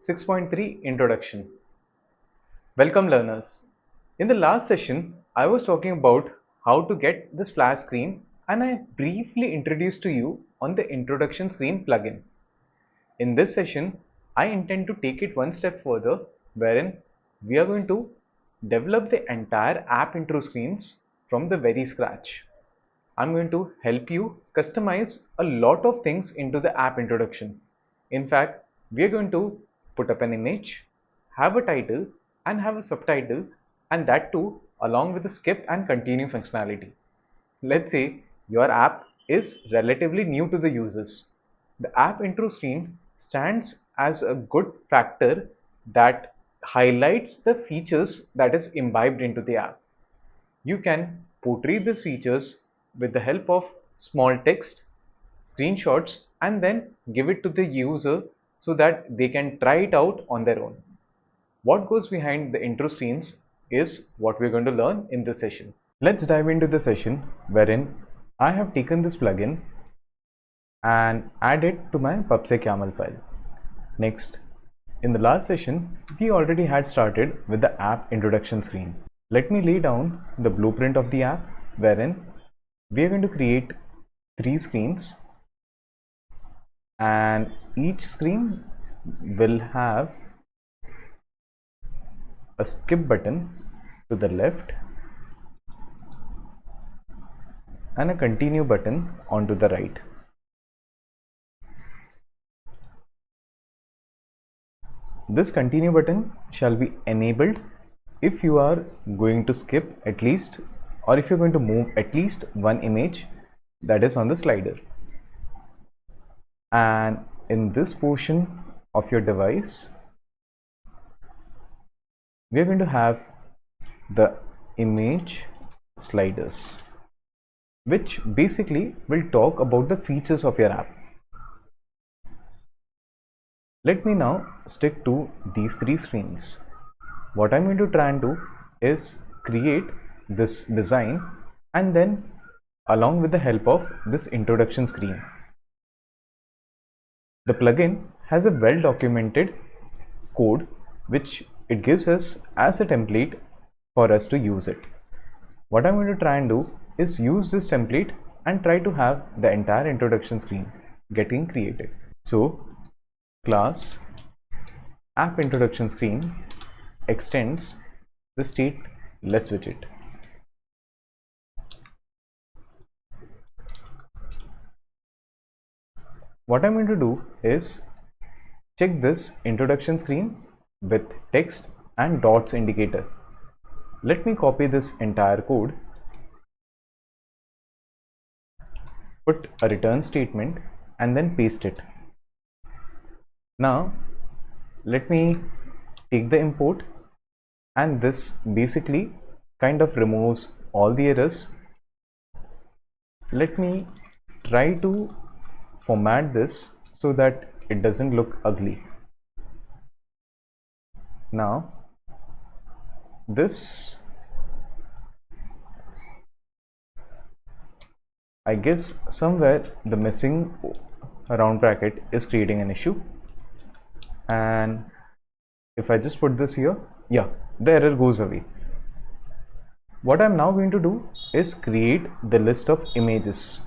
6.3 Introduction. Welcome learners. In the last session, I was talking about how to get the splash screen and I briefly introduced to you on the introduction screen plugin. In this session, I intend to take it one step further wherein we are going to develop the entire app intro screens from the very scratch. I'm going to help you customize a lot of things into the app introduction. In fact, we are going to put up an image, have a title and have a subtitle, and that too along with the skip and continue functionality. Let's say your app is relatively new to the users. The app intro screen stands as a good factor that highlights the features that is imbibed into the app. You can portray these features with the help of small text, screenshots, and then give it to the user so that they can try it out on their own. What goes behind the intro screens is what we're going to learn in this session. Let's dive into the session wherein I have taken this plugin and add it to my pubsec.yaml file. Next, in the last session, we already had started with the app introduction screen. Let me lay down the blueprint of the app wherein we are going to create 3 screens and each screen will have a skip button to the left and a continue button onto the right. This continue button shall be enabled if you are going to skip at least, or if you're going to move at least one image that is on the slider. And in this portion of your device, we are going to have the image sliders, which basically will talk about the features of your app. Let me now stick to these 3 screens. What I'm going to try and do is create this design and then along with the help of this introduction screen. The plugin has a well documented code which it gives us as a template for us to use it. What I'm going to try and do is use this template and try to have the entire introduction screen getting created. So class app introduction screen extends the stateless widget. What I'm going to do is check this introduction screen with text and dots indicator. Let me copy this entire code, put a return statement and then paste it. Now let me take the import, and this basically kind of removes all the errors. Let me try to format this so that it doesn't look ugly. Now this, I guess somewhere the missing round bracket is creating an issue, and if I just put this here, yeah, the error goes away. What I'm now going to do is create the list of images.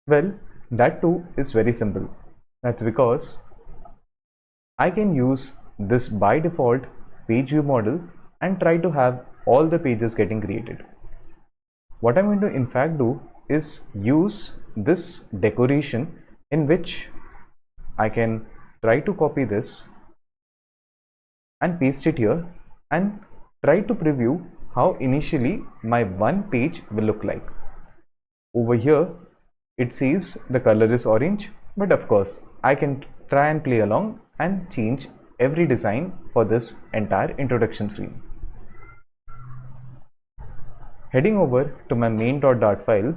Well, that too is very simple. That's because I can use this by default page view model and try to have all the pages getting created. What I'm going to in fact do is use this decoration in which I can try to copy this and paste it here and try to preview how initially my one page will look like. Over here it says the color is orange, but of course I can try and play along and change every design for this entire introduction screen. Heading over to my main.dart file,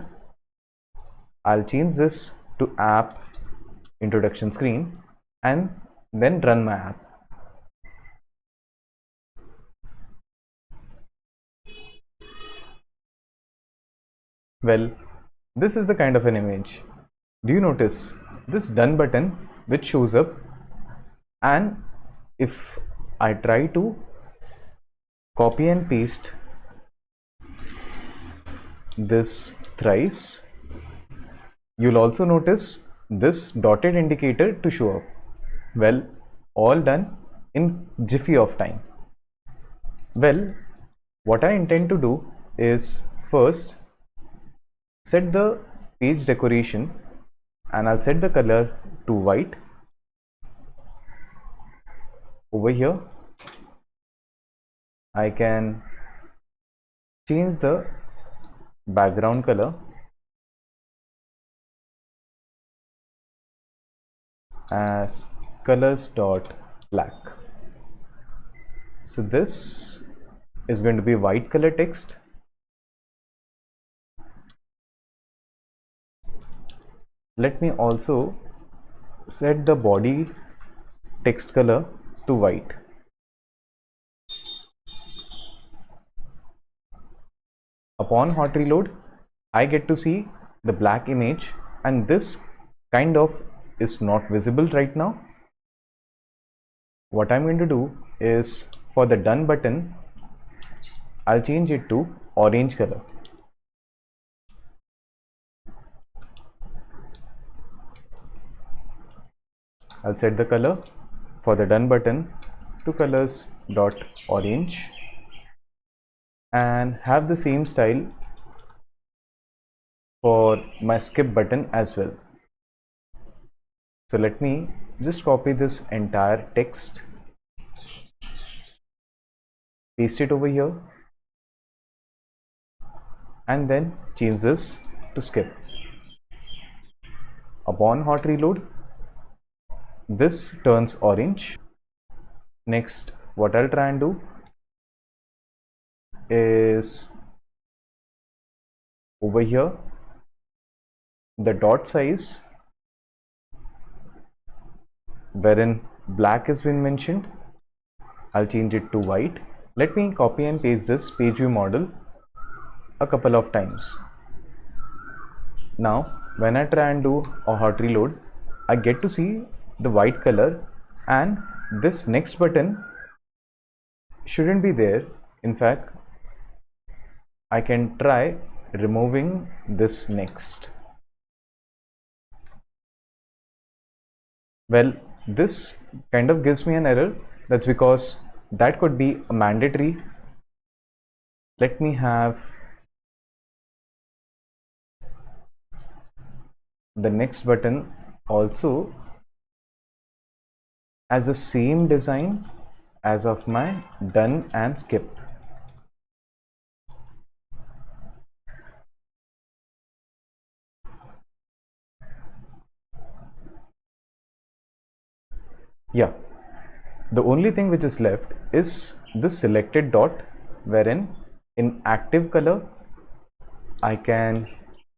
I'll change this to app introduction screen and then run my app. Well, this is the kind of an image. Do you notice this done button which shows up, and if I try to copy and paste this thrice, you'll also notice this dotted indicator to show up. Well, all done in jiffy of time. Well, what I intend to do is first set the page decoration, and I'll set the color to white. Over here I can change the background color as colors.black. So this is going to be white color text. Let me also set the body text color to white. Upon hot reload, I get to see the black image, and this kind of is not visible right now. What I'm going to do is, for the done button, I'll change it to orange color. I'll set the color for the done button to colors.orange and have the same style for my skip button as well. So let me just copy this entire text, paste it over here, and then change this to skip. Upon hot reload, this turns orange. Next, what I'll try and do is, over here, the dot size wherein black has been mentioned, I'll change it to white. Let me copy and paste this page view model a couple of times. Now when I try and do a hot reload, I get to see the white color, and this next button shouldn't be there. In fact, I can try removing this next. Well, this kind of gives me an error. That's because that could be a mandatory. Let me have the next button also as the same design as of my done and skip. Yeah, the only thing which is left is this selected dot, wherein in active color I can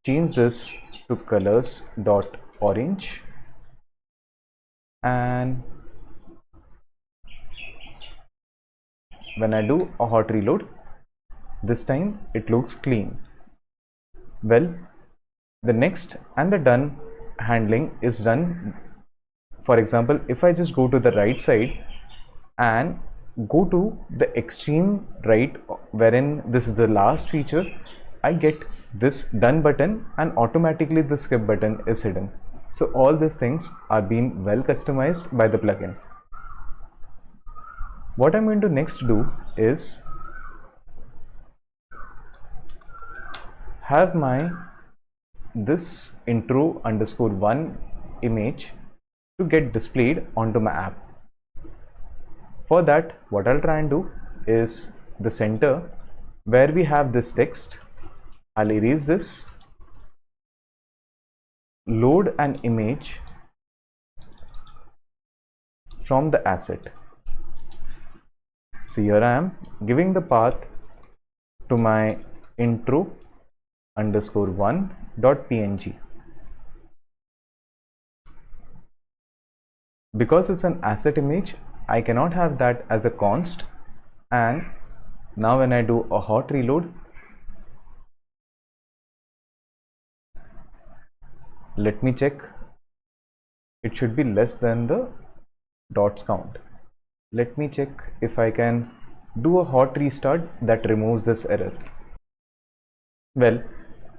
change this to colors.orange, and when I do a hot reload, this time it looks clean. Well, the next and the done handling is done. For example, if I just go to the right side and go to the extreme right, wherein this is the last feature, I get this done button and automatically the skip button is hidden. So all these things are being well customized by the plugin. What I'm going to next do is have my this intro_1 image to get displayed onto my app. For that, what I'll try and do is the center where we have this text, I'll erase this, load an image from the asset. So here I am giving the path to my intro_1.png. Because it's an asset image, I cannot have that as a const, and now when I do a hot reload, let me check, it should be less than the dots count. Let me check if I can do a hot restart that removes this error. Well,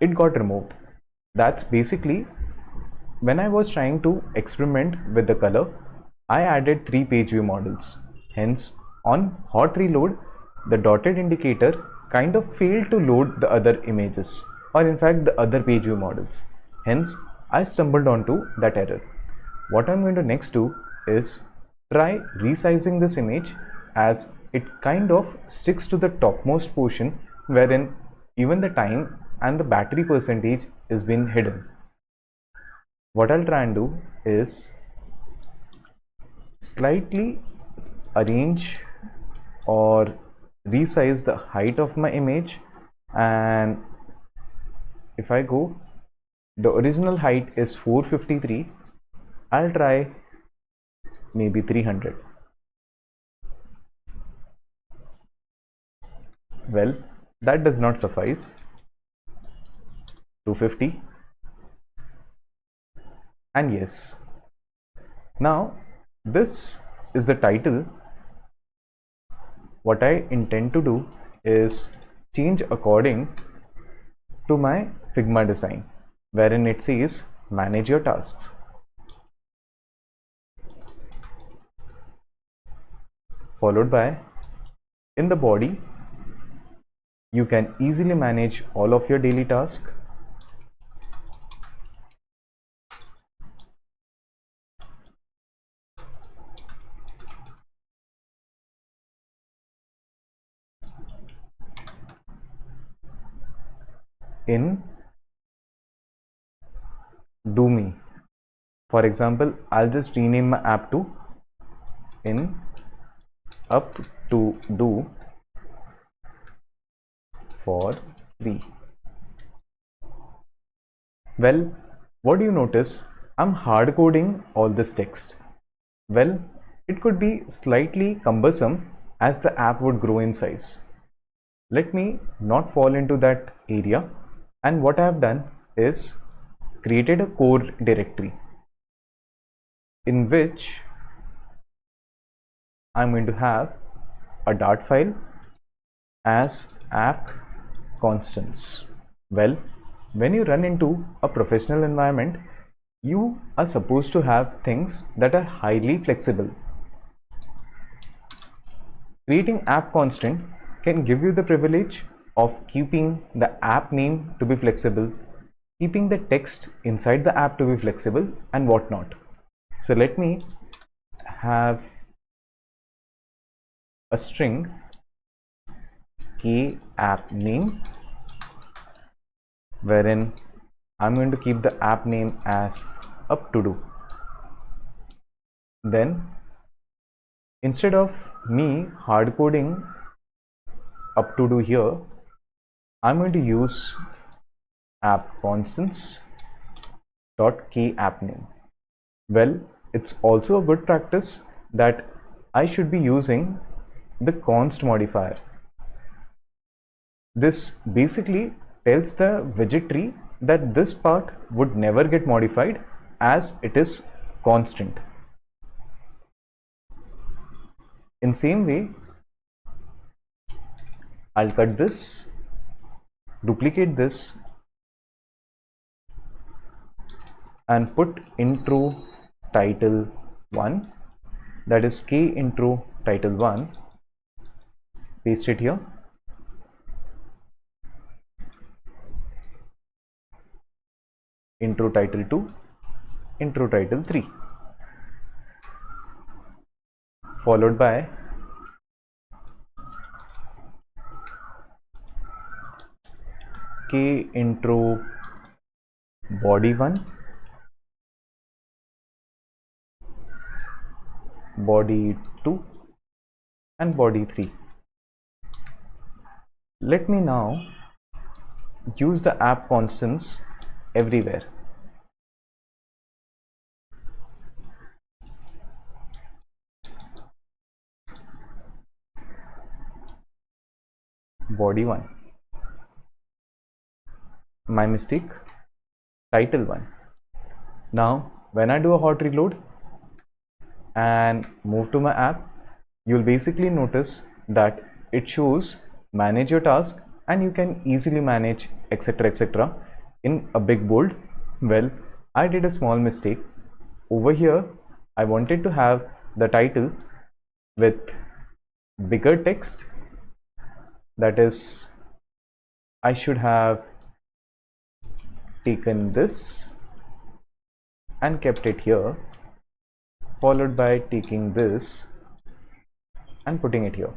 it got removed. That's basically when I was trying to experiment with the color, I added 3 page view models. Hence, on hot reload, the dotted indicator kind of failed to load the other images, or in fact the other page view models. Hence, I stumbled onto that error. What I'm going to next do is try resizing this image, as it kind of sticks to the topmost portion wherein even the time and the battery percentage is being hidden. What I'll try and do is slightly arrange or resize the height of my image, and if I go, the original height is 453, I'll try maybe 300. Well, that does not suffice. 250, and yes. Now this is the title. What I intend to do is change according to my Figma design, wherein it says manage your tasks, followed by in the body you can easily manage all of your daily tasks. In do me, for example, I'll just rename my app to in up to do for free. Well, what do you notice? I'm hard coding all this text. Well, it could be slightly cumbersome as the app would grow in size. Let me not fall into that area, and what I have done is created a core directory in which I'm going to have a Dart file as app constants. Well, when you run into a professional environment, you are supposed to have things that are highly flexible. Creating app constant can give you the privilege of keeping the app name to be flexible, keeping the text inside the app to be flexible, and whatnot. So let me have a string k app name, wherein I'm going to keep the app name as up to do. Then instead of me hard coding up to do here, I'm going to use app constants dot k app name. Well, it's also a good practice that I should be using the const modifier. This basically tells the widget tree that this part would never get modified as it is constant. In same way, I'll cut this, duplicate this, and put intro title 1, that is k intro title 1, paste it here. Intro title 2, intro title 3, followed by k intro body 1, body 2, and body 3. Let me now use the app constants everywhere. Body 1, my mistake, title 1. Now when I do a hot reload and move to my app, you'll basically notice that it shows manage your task and you can easily manage etc in a big bold. Well, I did a small mistake. Over here, I wanted to have the title with bigger text. That is, I should have taken this and kept it here, followed by taking this and putting it here.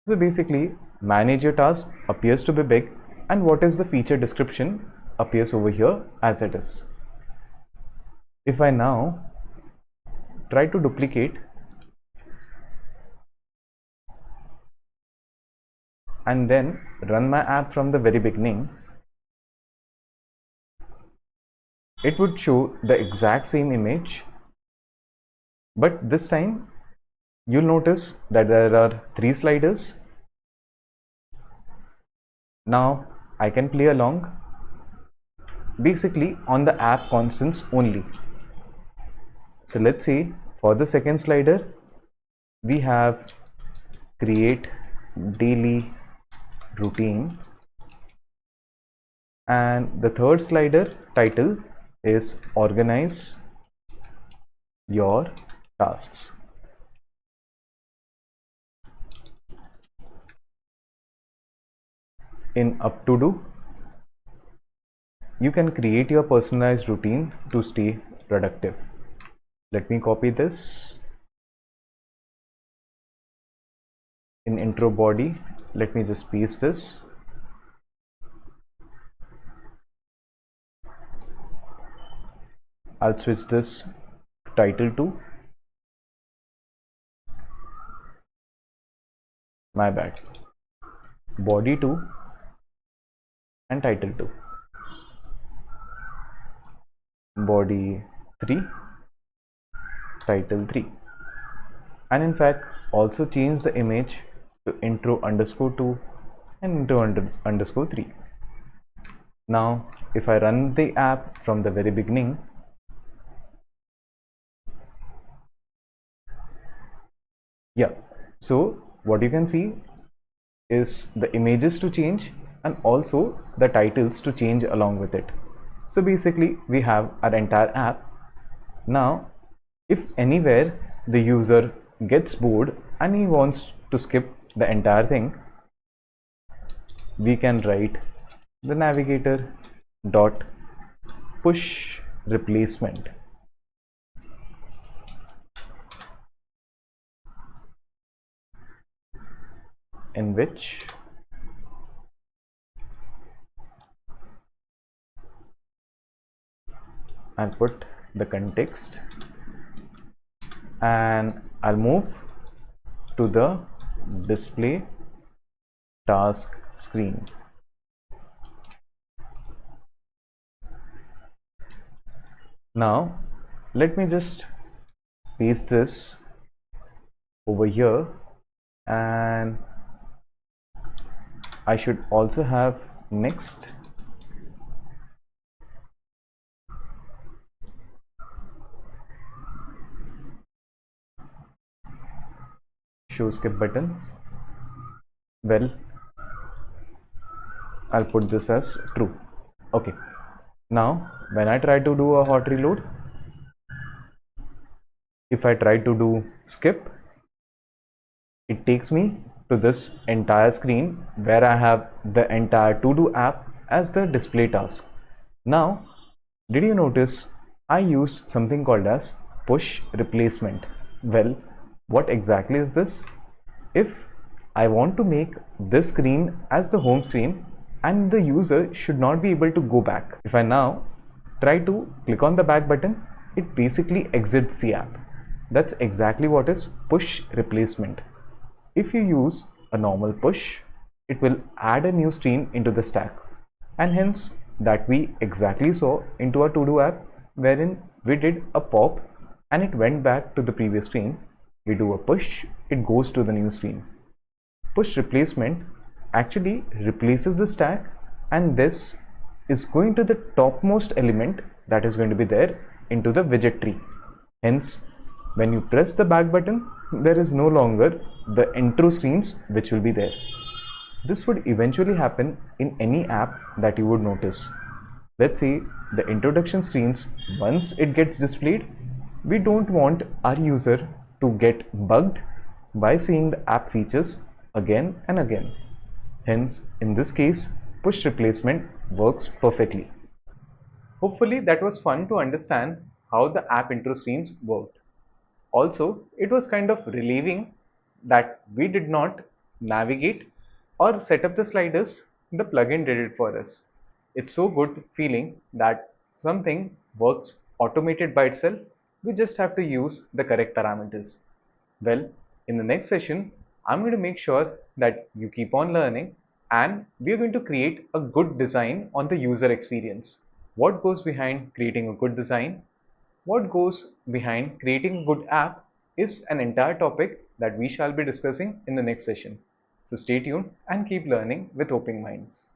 So basically, manage your task appears to be big and what is the feature description appears over here as it is. If I now try to duplicate and then run my app from the very beginning, it would show the exact same image, but this time you'll notice that there are 3 sliders. Now I can play along basically on the app constants only. So let's say for the second slider we have create daily routine, and the third slider title is organize your tasks. In up to do, you can create your personalized routine to stay productive. Let me copy this. In intro body, let me just paste this. I'll switch this to title 2. My bad. Body 2 and title 2. Body 3, title 3. And in fact, also change the image to intro underscore 2 and intro underscore 3. Now, if I run the app from the very beginning, yeah, so what you can see is the images to change and also the titles to change along with it. So basically we have our entire app. Now if anywhere the user gets bored and he wants to skip the entire thing, we can write the navigator dot push replacement, in which I'll put the context and I'll move to the display task screen. Now let me just paste this over here, and I should also have next show skip button. Well, I'll put this as true. Okay, now when I try to do a hot reload, if I try to do skip, it takes me to this entire screen where I have the entire to-do app as the display task. Now, did you notice I used something called as push replacement? Well, what exactly is this? If I want to make this screen as the home screen and the user should not be able to go back, if I now try to click on the back button, it basically exits the app. That's exactly what is push replacement. If you use a normal push, it will add a new screen into the stack, and hence that we exactly saw into our to-do app wherein we did a pop and it went back to the previous screen. We do a push, it goes to the new screen. Push replacement actually replaces the stack, and this is going to the topmost element that is going to be there into the widget tree. Hence, when you press the back button, there is no longer the intro screens which will be there. This would eventually happen in any app that you would notice. Let's say the introduction screens, once it gets displayed, we don't want our user to get bugged by seeing the app features again and again. Hence, in this case, push replacement works perfectly. Hopefully that was fun to understand how the app intro screens worked. Also, it was kind of relieving that we did not navigate or set up the sliders, the plugin did it for us. It's so good feeling that something works automated by itself. We just have to use the correct parameters. Well, in the next session, I'm going to make sure that you keep on learning and we're going to create a good design on the user experience. What goes behind creating a good design? What goes behind creating a good app is an entire topic that we shall be discussing in the next session. So stay tuned and keep learning with open minds.